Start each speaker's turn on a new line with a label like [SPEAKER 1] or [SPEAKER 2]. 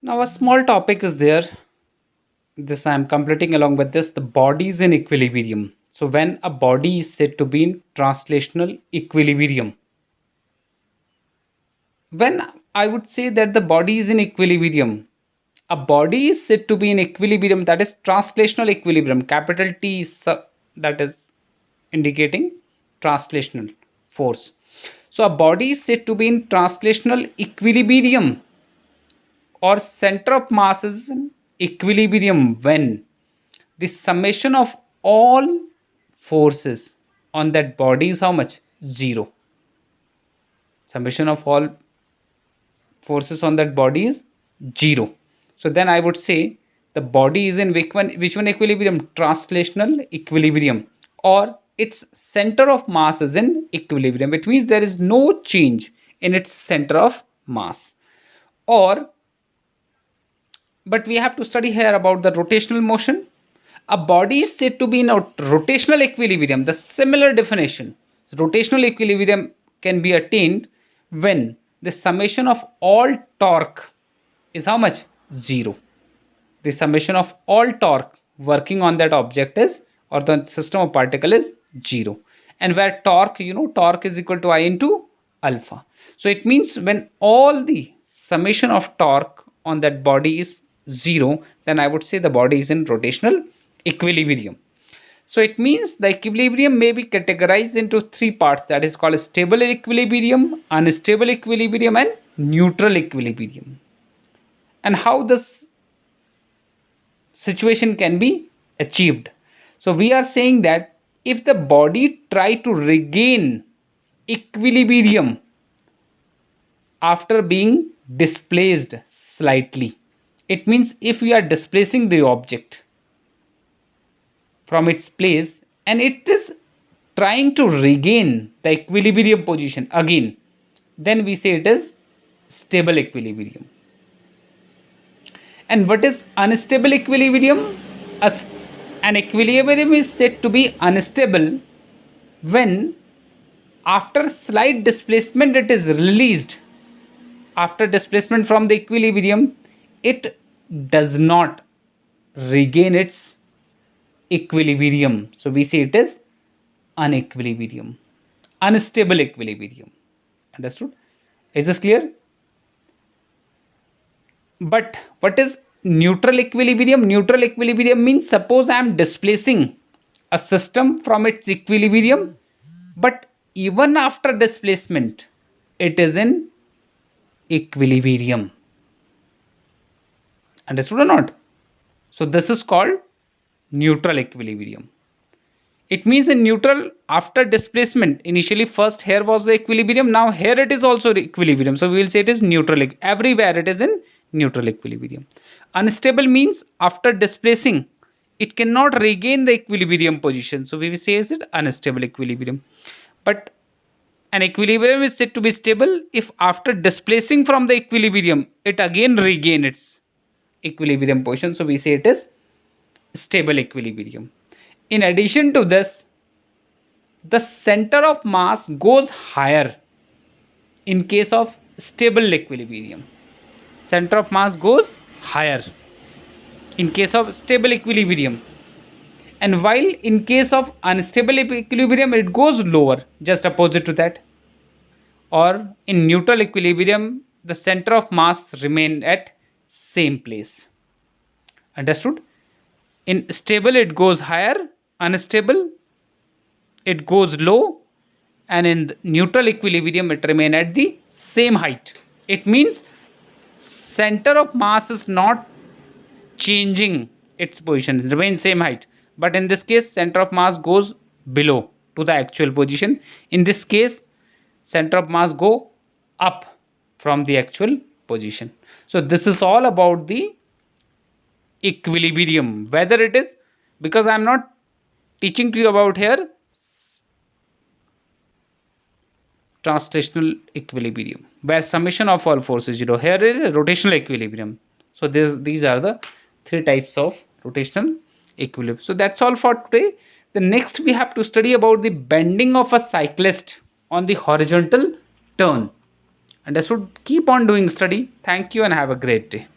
[SPEAKER 1] Now a small topic is there. This I am completing along with this. The body is in equilibrium. So when a body is said to be in translational equilibrium, when I would say that the body is in equilibrium, a body is said to be in equilibrium, that is translational equilibrium. Capital T is that is indicating translational force. So a body is said to be in translational equilibrium or center of mass is in equilibrium when the summation of all forces on that body is how much? Zero. Summation of all forces on that body is zero. So then I would say the body is in which one equilibrium? Translational equilibrium, or its center of mass is in equilibrium. It means there is no change in its center of mass. Or but we have to study here about the rotational motion. A body is said to be in a rotational equilibrium. The similar definition, rotational equilibrium can be attained when the summation of all torque is how much? Zero. The summation of all torque working on that object is, or the system of particle is zero. And where torque, torque is equal to I into alpha. So it means when all the summation of torque on that body is zero, then I would say the body is in rotational equilibrium. So it means the equilibrium may be categorized into three parts, that is called stable equilibrium, unstable equilibrium, and neutral equilibrium. And how this situation can be achieved? So we are saying that if the body try to regain equilibrium after being displaced slightly, it means if we are displacing the object from its place and it is trying to regain the equilibrium position again, then we say it is stable equilibrium. And what is unstable equilibrium? An equilibrium is said to be unstable when after slight displacement it is released. After displacement from the equilibrium, it does not regain its equilibrium. So we say it is unequilibrium, unstable equilibrium. Understood? Is this clear? But what is neutral equilibrium? Neutral equilibrium means suppose I am displacing a system from its equilibrium, but even after displacement it is in equilibrium. Understood or not? So this is called neutral equilibrium. It means in neutral, after displacement, initially first here was the equilibrium, now here it is also equilibrium. So we will say it is neutral. Everywhere it is in neutral equilibrium. Unstable means after displacing, it cannot regain the equilibrium position. So we will say is it unstable equilibrium. But an equilibrium is said to be stable if after displacing from the equilibrium, it again regain its equilibrium position. So we say it is stable equilibrium. In addition to this, the center of mass goes higher in case of stable equilibrium. Center of mass goes higher in case of stable equilibrium, and while in case of unstable equilibrium it goes lower, just opposite to that. Or in neutral equilibrium, the center of mass remain at same place. Understood? In stable it goes higher, unstable it goes low, and in neutral equilibrium it remain at the same height. It means center of mass is not changing its position, it remains same height, but in this case center of mass goes below to the actual position. In this case center of mass go up from the actual position. So this is all about the equilibrium, whether it is, because I am not teaching to you about here translational equilibrium where summation of all forces zero. Here is rotational equilibrium. So these are the three types of rotational equilibrium. So that's all for today. The next we have to study about the bending of a cyclist on the horizontal turn. Understood? Keep on doing study. Thank you and have a great day.